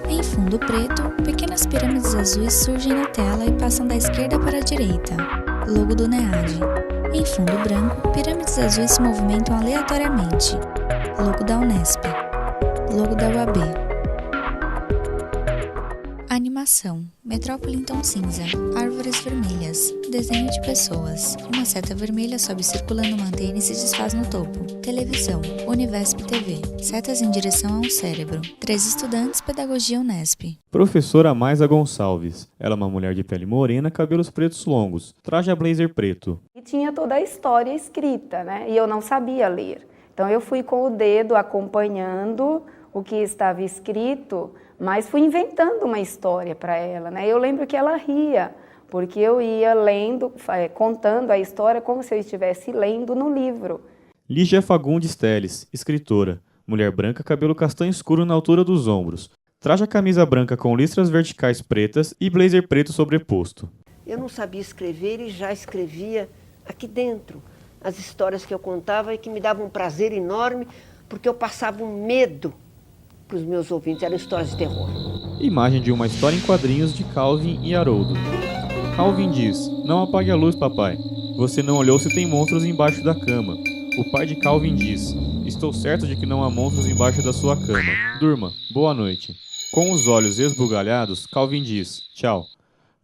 Em fundo preto, pequenas pirâmides azuis surgem na tela e passam da esquerda para a direita. Logo do NEAD. Em fundo branco, pirâmides azuis se movimentam aleatoriamente. Logo da Unesp. Logo da UAB. Animação. Metrópole em tom cinza. Árvores vermelhas. Desenho de pessoas. Uma seta vermelha sobe circulando uma antena e se desfaz no topo. Televisão. Univesp TV. Setas em direção a um cérebro. 3 estudantes, Pedagogia Unesp. Professora Maisa Gonçalves. Ela é uma mulher de pele morena, cabelos pretos longos. Traje a blazer preto. E tinha toda a história escrita, né? E eu não sabia ler. Então eu fui com o dedo acompanhando o que estava escrito, mas fui inventando uma história para ela, né? Eu lembro que ela ria, porque eu ia lendo, contando a história como se eu estivesse lendo no livro. Lígia Fagundes Teles, escritora. Mulher branca, cabelo castanho escuro na altura dos ombros. Traje a camisa branca com listras verticais pretas e blazer preto sobreposto. Eu não sabia escrever e já escrevia aqui dentro as histórias que eu contava e que me davam um prazer enorme, porque eu passava um medo para os meus ouvintes, eram histórias de terror. Imagem de uma história em quadrinhos de Calvin e Haroldo. Calvin diz: "Não apague a luz, papai. Você não olhou se tem monstros embaixo da cama." O pai de Calvin diz: "Estou certo de que não há monstros embaixo da sua cama. Durma. Boa noite." Com os olhos esbugalhados, Calvin diz: "Tchau."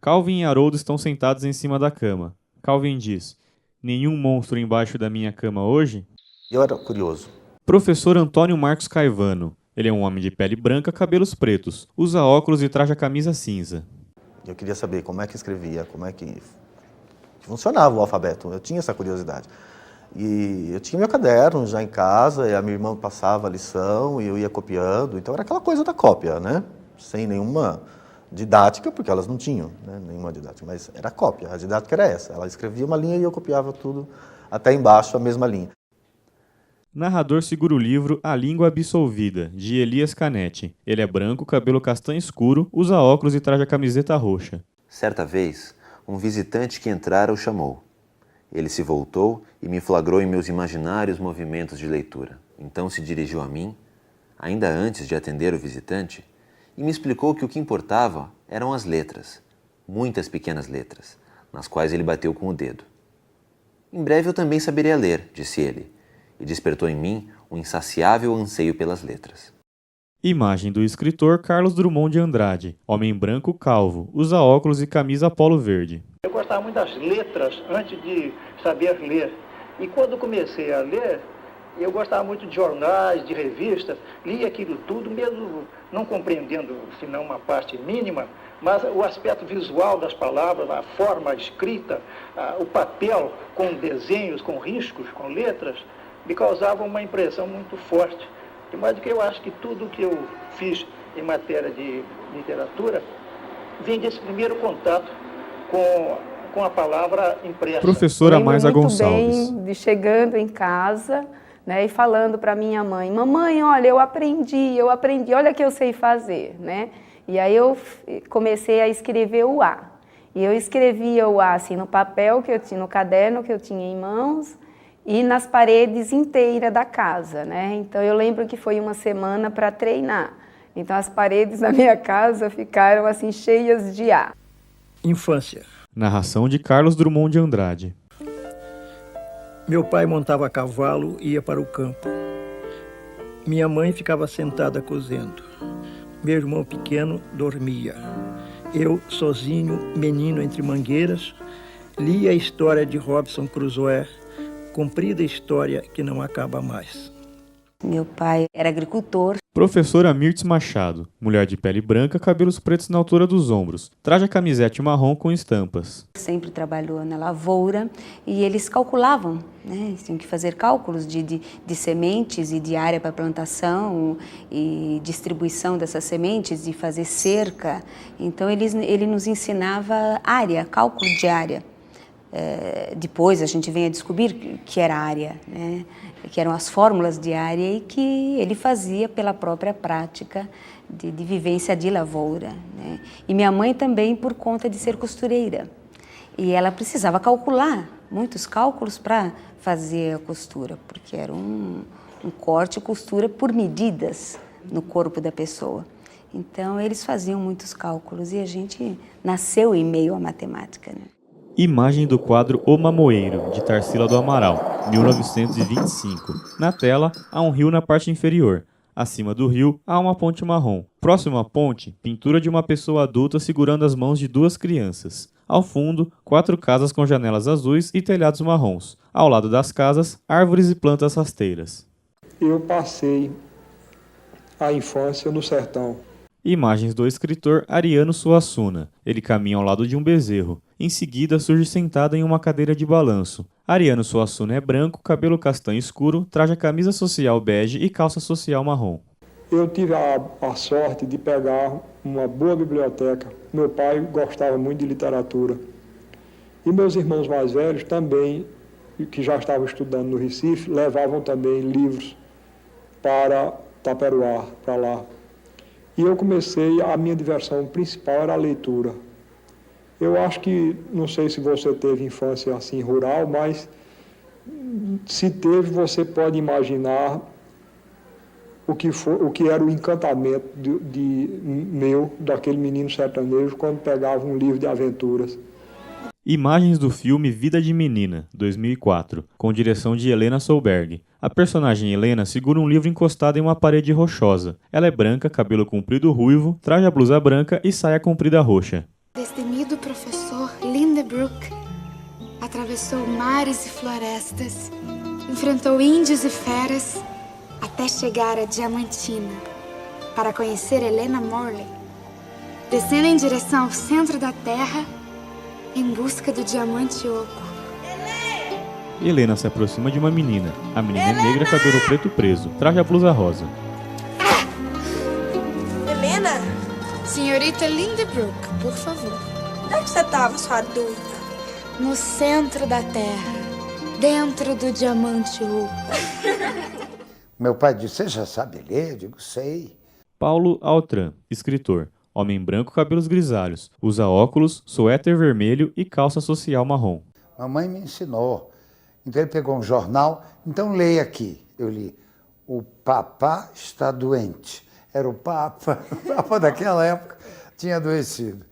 Calvin e Haroldo estão sentados em cima da cama. Calvin diz: "Nenhum monstro embaixo da minha cama hoje?" Eu era curioso. Professor Antônio Marcos Caivano. Ele é um homem de pele branca, cabelos pretos. Usa óculos e traje a camisa cinza. Eu queria saber como é que escrevia, como é que funcionava o alfabeto. Eu tinha essa curiosidade. E eu tinha meu caderno já em casa, e a minha irmã passava a lição e eu ia copiando. Então era aquela coisa da cópia, né? Sem nenhuma didática, porque elas não tinham, né, nenhuma didática, mas era cópia. A didática era essa. Ela escrevia uma linha e eu copiava tudo até embaixo a mesma linha. Narrador segura o livro A Língua Absolvida, de Elias Canetti. Ele é branco, cabelo castanho escuro, usa óculos e traje a camiseta roxa. Certa vez, um visitante que entrara o chamou. Ele se voltou e me flagrou em meus imaginários movimentos de leitura. Então se dirigiu a mim, ainda antes de atender o visitante, e me explicou que o que importava eram as letras, muitas pequenas letras, nas quais ele bateu com o dedo. Em breve eu também saberia ler, disse ele, e despertou em mim um insaciável anseio pelas letras. Imagem do escritor Carlos Drummond de Andrade. Homem branco calvo, usa óculos e camisa polo verde. Eu gostava muito das letras antes de saber ler. E quando comecei a ler, eu gostava muito de jornais, de revistas, lia aquilo tudo, mesmo não compreendendo, senão uma parte mínima, mas o aspecto visual das palavras, a forma escrita, o papel com desenhos, com riscos, com letras, me causava uma impressão muito forte. De modo que eu acho que tudo que eu fiz em matéria de literatura vem desse primeiro contato com a palavra impressa. Professora Maisa Gonçalves. Muito bem de chegando em casa, né, e falando para minha mãe: "Mamãe, olha, eu aprendi, olha que eu sei fazer", né? E aí eu comecei a escrever o A. E eu escrevia o A assim no papel que eu tinha, no caderno que eu tinha em mãos, e nas paredes inteiras da casa, né? Então eu lembro que foi uma semana para treinar. Então as paredes da minha casa ficaram assim cheias de A. Infância. Narração de Carlos Drummond de Andrade. Meu pai montava a cavalo e ia para o campo. Minha mãe ficava sentada cozendo. Meu irmão pequeno dormia. Eu, sozinho, menino entre mangueiras, lia a história de Robinson Crusoe, comprida história que não acaba mais. Meu pai era agricultor. Professora Mirtz Machado. Mulher de pele branca, cabelos pretos na altura dos ombros. Traje a camisete marrom com estampas. Sempre trabalhou na lavoura e eles calculavam, né? Eles tinham que fazer cálculos de sementes e de área para plantação e distribuição dessas sementes e fazer cerca. Então ele nos ensinava área, cálculo de área. Depois a gente vem a descobrir que era área, né? Que eram as fórmulas de área e que ele fazia pela própria prática de vivência de lavoura, né? E minha mãe também por conta de ser costureira. E ela precisava calcular, muitos cálculos para fazer a costura, porque era um corte e costura por medidas no corpo da pessoa. Então, eles faziam muitos cálculos e a gente nasceu em meio à matemática, né? Imagem do quadro O Mamoeiro, de Tarsila do Amaral, 1925. Na tela, há um rio na parte inferior. Acima do rio, há uma ponte marrom. Próximo à ponte, pintura de uma pessoa adulta segurando as mãos de duas crianças. Ao fundo, 4 casas com janelas azuis e telhados marrons. Ao lado das casas, árvores e plantas rasteiras. Eu passei a infância no sertão. Imagens do escritor Ariano Suassuna. Ele caminha ao lado de um bezerro. Em seguida, surge sentado em uma cadeira de balanço. Ariano Suassuna é branco, cabelo castanho escuro, traja camisa social bege e calça social marrom. Eu tive a sorte de pegar uma boa biblioteca. Meu pai gostava muito de literatura. E meus irmãos mais velhos também, que já estavam estudando no Recife, levavam também livros para Taperoá, para lá. E eu comecei, a minha diversão principal era a leitura. Eu acho que, não sei se você teve infância assim rural, mas se teve, você pode imaginar o que era o encantamento daquele menino sertanejo quando pegava um livro de aventuras. Imagens do filme Vida de Menina, 2004, com direção de Helena Solberg. A personagem Helena segura um livro encostado em uma parede rochosa. Ela é branca, cabelo comprido ruivo, traja blusa branca e saia comprida roxa. Destemido professor Lindebrook atravessou mares e florestas, enfrentou índios e feras, até chegar a Diamantina, para conhecer Helena Morley, descendo em direção ao centro da terra, em busca do diamante oco. Helena se aproxima de uma menina. A menina é negra, cabelo preto preso, traja blusa rosa. Helena? Senhorita Lindebrook, por favor. Onde é que você estava, sua adulta? No centro da terra, dentro do diamante oco. Meu pai disse, você já sabe ler? Eu digo, sei. Paulo Altran, escritor. Homem branco, cabelos grisalhos. Usa óculos, suéter vermelho e calça social marrom. Mamãe me ensinou. Então ele pegou um jornal, então leia aqui. Eu li, o Papa está doente. Era o Papa daquela época tinha adoecido.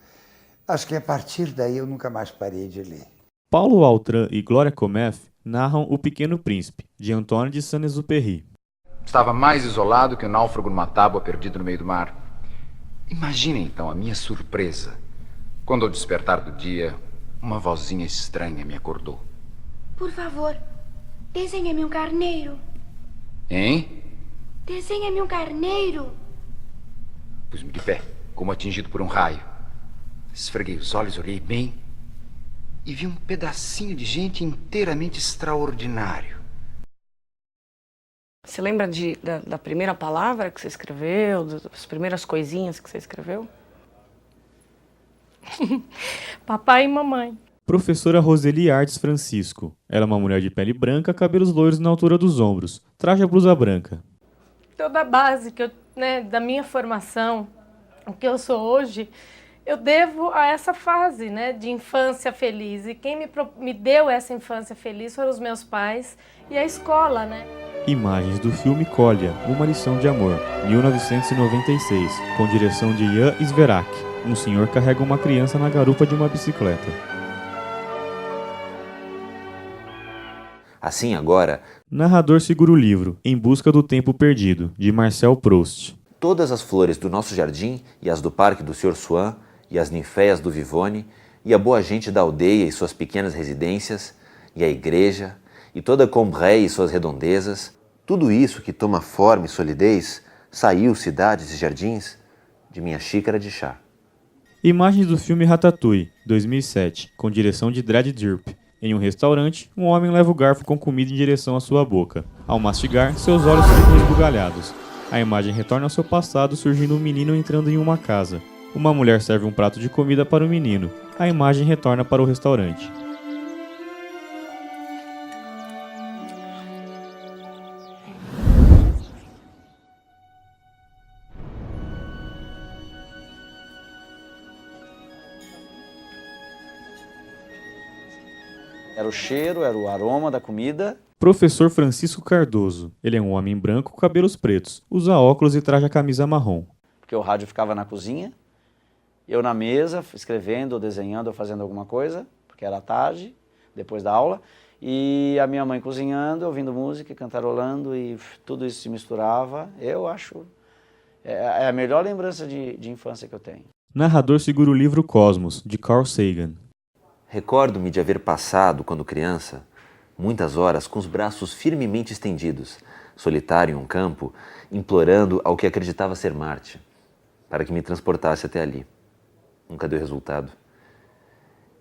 Acho que a partir daí eu nunca mais parei de ler. Paulo Altran e Glória Comef narram O Pequeno Príncipe, de Antoine de Saint-Exupéry. Estava mais isolado que um náufrago numa tábua perdido no meio do mar. Imagine então a minha surpresa quando, ao despertar do dia, uma vozinha estranha me acordou. Por favor, desenhe-me um carneiro. Hein? Desenhe-me um carneiro. Pus-me de pé, como atingido por um raio. Esfreguei os olhos, olhei bem e vi um pedacinho de gente inteiramente extraordinário. Você lembra da primeira palavra que você escreveu, das primeiras coisinhas que você escreveu? Papai e mamãe. Professora Roseli Artes Francisco. Ela é uma mulher de pele branca, cabelos loiros na altura dos ombros. Traja blusa branca. Toda a base da minha formação, o que eu sou hoje, eu devo a essa fase de infância feliz. E quem me deu essa infância feliz foram os meus pais e a escola, Imagens do filme Kolya, Uma Lição de Amor, 1996, com direção de Jan Sverak. Um senhor carrega uma criança na garupa de uma bicicleta. Assim agora... Narrador segura o livro, Em Busca do Tempo Perdido, de Marcel Proust. Todas as flores do nosso jardim, e as do parque do Sr. Swan, e as ninféias do Vivone, e a boa gente da aldeia e suas pequenas residências, e a igreja, e toda Combray e suas redondezas, tudo isso que toma forma e solidez, saiu, cidades e jardins, de minha xícara de chá. Imagens do filme Ratatouille, 2007, com direção de Dredd Dirp. Em um restaurante, um homem leva o garfo com comida em direção à sua boca. Ao mastigar, seus olhos ficam esbugalhados. A imagem retorna ao seu passado, surgindo um menino entrando em uma casa. Uma mulher serve um prato de comida para o menino. A imagem retorna para o restaurante. Era o cheiro, era o aroma da comida. Professor Francisco Cardoso. Ele é um homem branco com cabelos pretos. Usa óculos e traja camisa marrom. porque o rádio ficava na cozinha, eu na mesa, escrevendo, ou desenhando, ou fazendo alguma coisa, porque era tarde, depois da aula, e a minha mãe cozinhando, ouvindo música, cantarolando, e tudo isso se misturava. Eu acho, é a melhor lembrança de infância que eu tenho. Narrador segura o livro Cosmos, de Carl Sagan. Recordo-me de haver passado, quando criança, muitas horas com os braços firmemente estendidos, solitário em um campo, implorando ao que acreditava ser Marte, para que me transportasse até ali. Nunca deu resultado.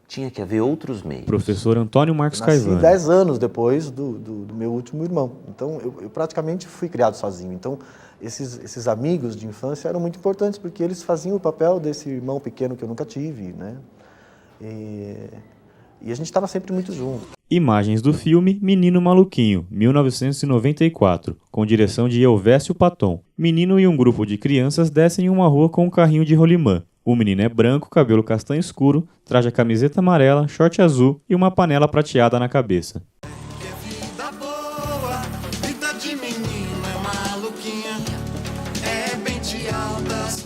Tinha que haver outros meios. Professor Antônio Marcos Nasci Caivano. 10 anos depois do meu último irmão. Então, eu praticamente fui criado sozinho. Então, esses amigos de infância eram muito importantes, porque eles faziam o papel desse irmão pequeno que eu nunca tive, né? E a gente estava sempre muito junto. Imagens do filme Menino Maluquinho, 1994, com direção de Elvésio Paton. Menino e um grupo de crianças descem uma rua com um carrinho de rolimã. O menino é branco, cabelo castanho escuro, traje a camiseta amarela, short azul e uma panela prateada na cabeça.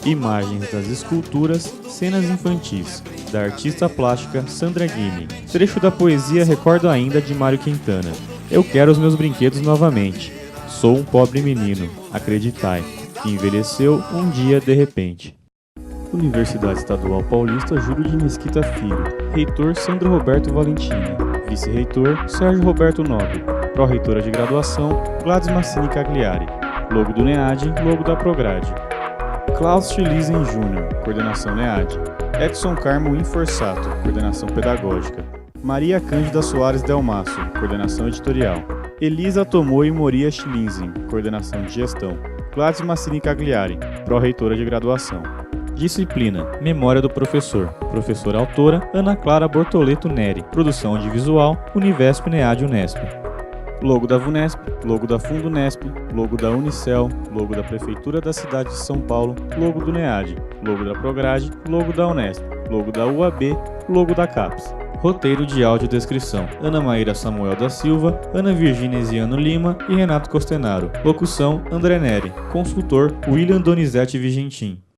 Imagens das esculturas, cenas infantis, da artista plástica Sandra Guini. Trecho da poesia Recordo Ainda, de Mário Quintana. Eu quero os meus brinquedos novamente. Sou um pobre menino, acreditai, que envelheceu um dia de repente. Universidade Estadual Paulista Júlio de Mesquita Filho. Reitor Sandro Roberto Valentini. Vice-reitor Sérgio Roberto Nobre. Pró-reitora de graduação Gladys Massini Cagliari. Logo do NEAD, logo da Prograde. Klaus Schliesen Jr., coordenação NEAD. Edson Carmo Inforsato, coordenação pedagógica. Maria Cândida Soares Delmasso, coordenação editorial. Elisa Tomoe Moria Schliesen, coordenação de gestão. Gladys Massini Cagliari, pró-reitora de graduação. Disciplina: Memória do Professor. Professora autora: Ana Clara Bortoleto Neri. Produção audiovisual: Univesp NEAD Unesp. Logo da VUNESP, logo da Fundunesp, logo da Unicel, logo da Prefeitura da Cidade de São Paulo, logo do NEAD, logo da Prograde, logo da Unesp, logo da UAB, logo da CAPES. Roteiro de audiodescrição: Ana Maíra Samuel da Silva, Ana Virgínia Ziano Lima e Renato Costenaro. Locução: André Neri. Consultor: William Donizete Vigentin.